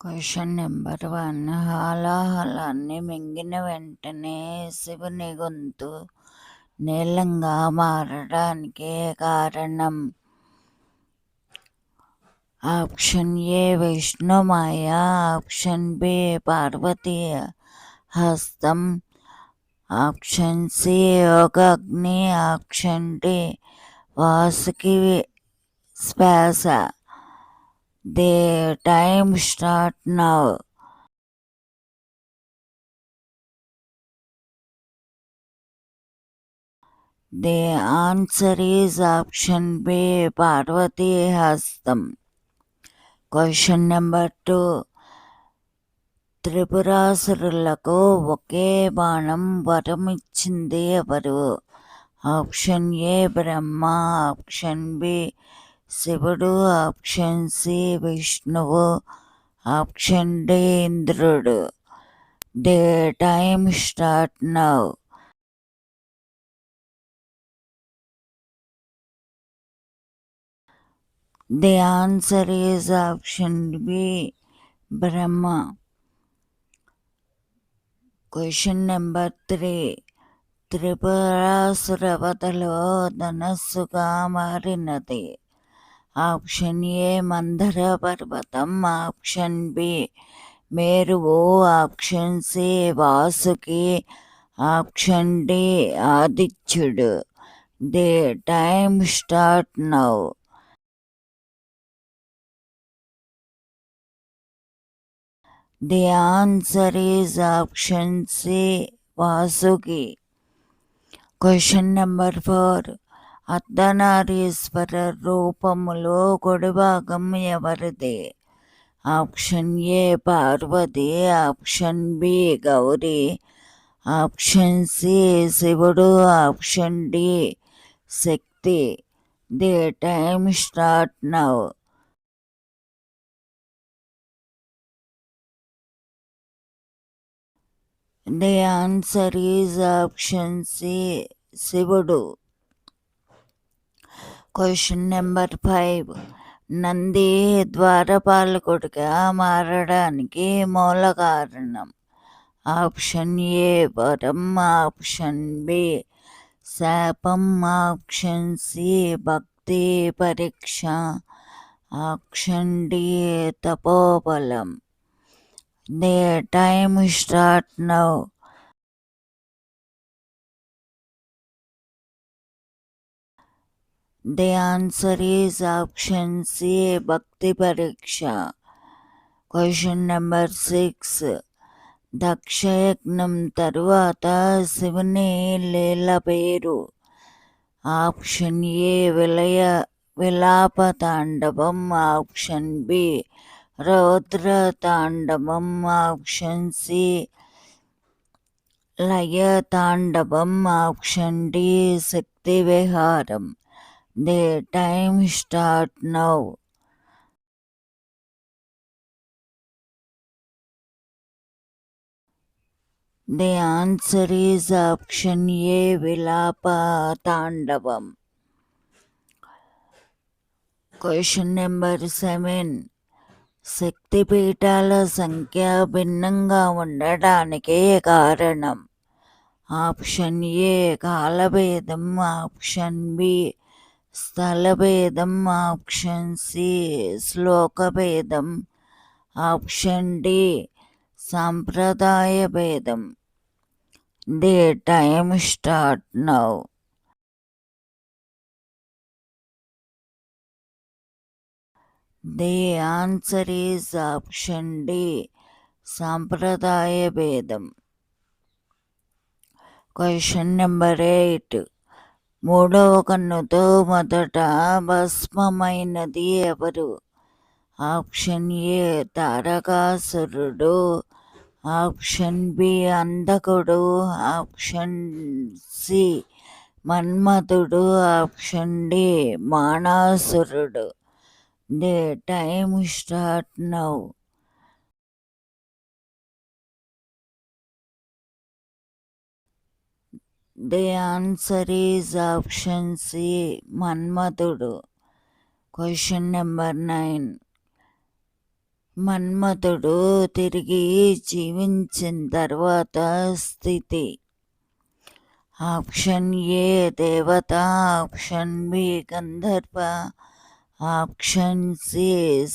Question number 1. హాలాహలాన్ని మింగిన వెంటనే శివుని గొంతు నీలంగా మారడానికి కారణం? ఆప్షన్ ఏ విష్ణుమాయ, ఆప్షన్ బి పార్వతీ హస్తం, ఆప్షన్ సి యోగాగ్ని, ఆప్షన్ డి వాసుకి శ్వాస. The time start now. The answer is option B, Parvati హస్తం. Question number 2. త్రిపురాసురులకు ఒకే బాణం వరం ఇచ్చింది ఎవరు? Option A Brahma, option B శివుడు, ఆప్షన్ సి విష్ణువు, ఆప్షన్ డి ఇంద్రుడు. The time start now. The answer is option B Brahma. Question number 3. త్రిపురాసురవతలో ధనస్సుగా మారినది. ఆప్షన్ ఏ మందర పర్వతం, ఆప్షన్ బి మేరువు, option C Vasuki, option D ఆదిత్యుడు. The time start now. The answer is option C Vasuki. Question number 4. అర్ధనారీశ్వర రూపములో కుడి భాగం ఎవరిది? Option A Parvati, option B Gauri, option C శివుడు, option D Shakti. The time start now. The answer is option C శివుడు. Question number 5. Nandi ద్వారపాలకుడిగా మారడానికి మూల కారణం? ఆప్షన్ ఏ వరం, ఆప్షన్ బి శాపం, ఆప్షన్ సి భక్తి పరీక్ష, ఆప్షన్ డి తపోబలం. The time start now. The answer is option C భక్తి పరీక్ష. Question number 6. దక్షయజ్ఞం తరువాత శివుని లీల పేరు? ఆప్షన్ ఏ విలాప తాండవం, ఆప్షన్ బి రౌద్ర తాండవం, ఆప్షన్ సి లయ తాండవం, ఆప్షన్ డి శక్తి విహారం. The time start now. The answer is option A విలాప తాండవం. Question number 7. శక్తిపీఠాల సంఖ్య భిన్నంగా ఉండడానికి కారణం? ఆప్షన్ ఏ కాలభేదం, ఆప్షన్ బి స్థలభేదం, ఆప్షన్ సి శ్లోకభేదం, ఆప్షన్ డి సాంప్రదాయ భేదం. The time start now. The answer is option D సాంప్రదాయ భేదం. Question number 8. మూడవ కన్నుతో మొదట భస్మమైనది ఎవరు? ఆప్షన్ ఏ తారకాసురుడు, ఆప్షన్ బి అంధకుడు, ఆప్షన్ సి మన్మథుడు, ఆప్షన్ డి మానాసురుడు. The time start now. The answer is option C మన్మథుడు. Question number 9. మన్మథుడు తిరిగి జీవించిన తర్వాత స్థితి. ఆప్షన్ ఏ దేవత, ఆప్షన్ బి గంధర్వ, ఆప్షన్ సి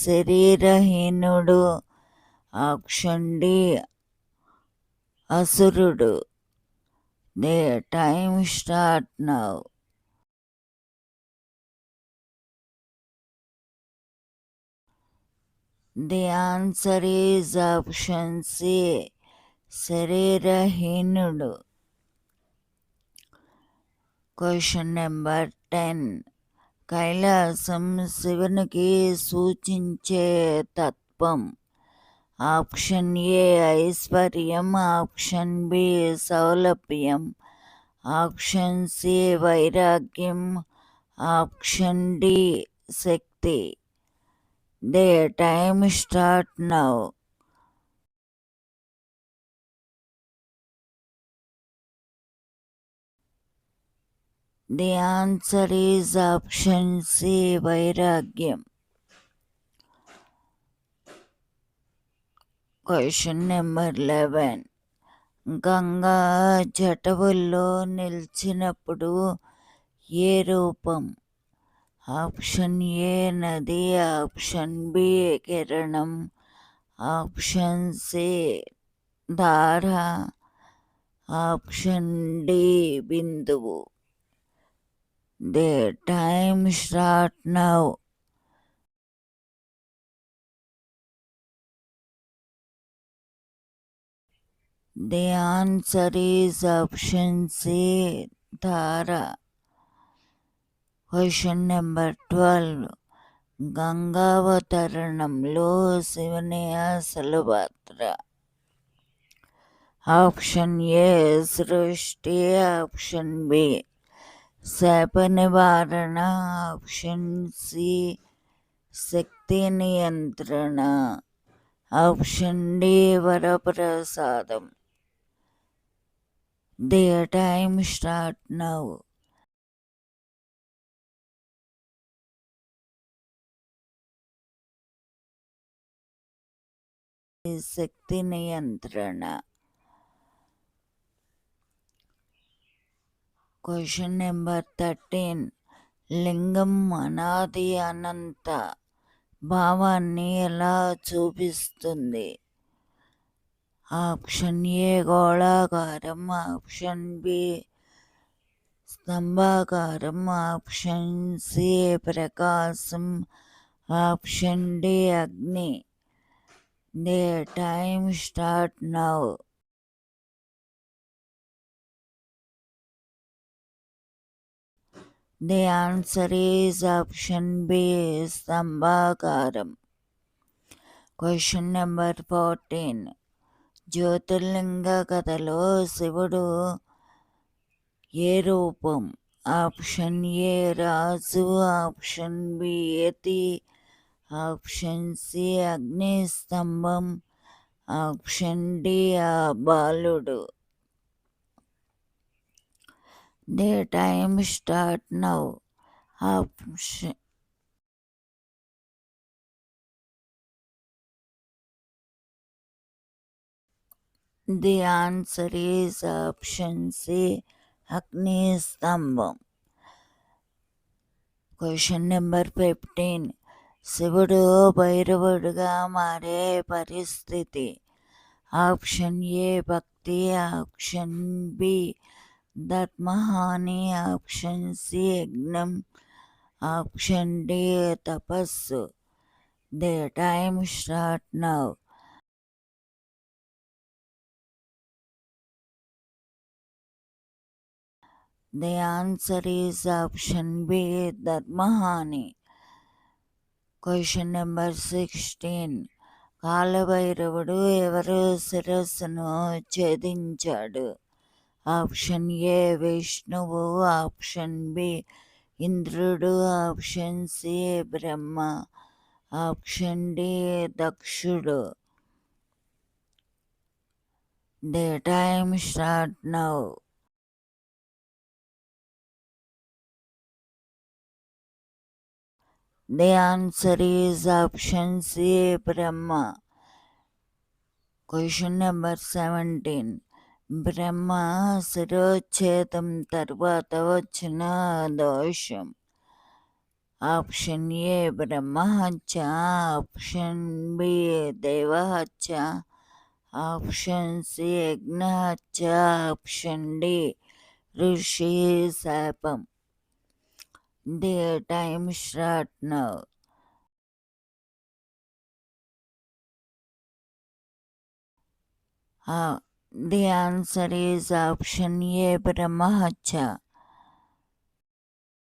శరీరహీనుడు, ఆప్షన్ డి అసురుడు. The time start now. The answer is option C శరీరహీనుడు. Question number 10. కైలాసం శివునికి సూచించే తత్వం. ఆప్షన్ ఏ ఐశ్వర్యం, ఆప్షన్ బి సౌలభ్యం, ఆప్షన్ సి వైరాగ్యం, option D Shakti. The time start now. The answer is option C వైరాగ్యం. Question number 11. గంగా జటవుల్లో నిలిచినప్పుడు ఏ రూపం? ఆప్షన్ ఏ నది, ఆప్షన్ బి కిరణం, ఆప్షన్ సి ధార, ఆప్షన్ డి బిందువు. The time start now. The answer is option C ధార. Question number 12. గంగావతరణంలో శివుని అసలు పాత్ర. ఆప్షన్ ఏ సృష్టి, ఆప్షన్ బి శాప నివారణ, ఆప్షన్ సి శక్తి నియంత్రణ, ఆప్షన్ డి వరప్రసాదం. The time start now. Shakti నియంత్రణ. Question number 13. లింగం అనాది అనంత భావాన్ని ఎలా చూపిస్తుంది? ఆప్షన్ ఏ గోళాకారం, ఆప్షన్ బి స్తంభాకారం, ఆప్షన్ సి ప్రకాశం, ఆప్షన్ డి అగ్ని. The time start now. The answer is option B స్తంభాకారం. Question number 14. జ్యోతిర్లింగ కథలో శివుడు ఏ రూపం? ఆప్షన్ ఏ రాజు, ఆప్షన్ బి యతి, ఆప్షన్ సి అగ్ని స్తంభం, ఆప్షన్ డి బాలుడు. The time start now. Option the answer is option C అగ్ని స్తంభం. Question number 15. శివుడు భైరవుడుగా మారే పరిస్థితి. ఆప్షన్ ఏ భక్తి, ఆప్షన్ బి ధర్మహాని, ఆప్షన్ సి యజ్ఞం, ఆప్షన్ డి తపస్సు. The time start now. The answer is option B ధర్మహాని. Question number 16. కాలభైరవుడు ఎవరు శిరస్సును ఛేదించాడు? ఆప్షన్ ఏ విష్ణువు, ఆప్షన్ బి ఇంద్రుడు, option C Brahma, option D దక్షుడు. The time start now. The answer is option C, Brahma. Question number 17. Brahma శిరోచ్ఛేదం తర్వాత వచ్చిన దోషం. ఆప్షన్ ఏ బ్రహ్మహత్య, ఆప్షన్ బి దేవహత్య, ఆప్షన్ సి యజ్ఞహత్య, ఆప్షన్ డి ఋషి శాపం. The time start now. The answer is option A, బ్రహ్మహత్య.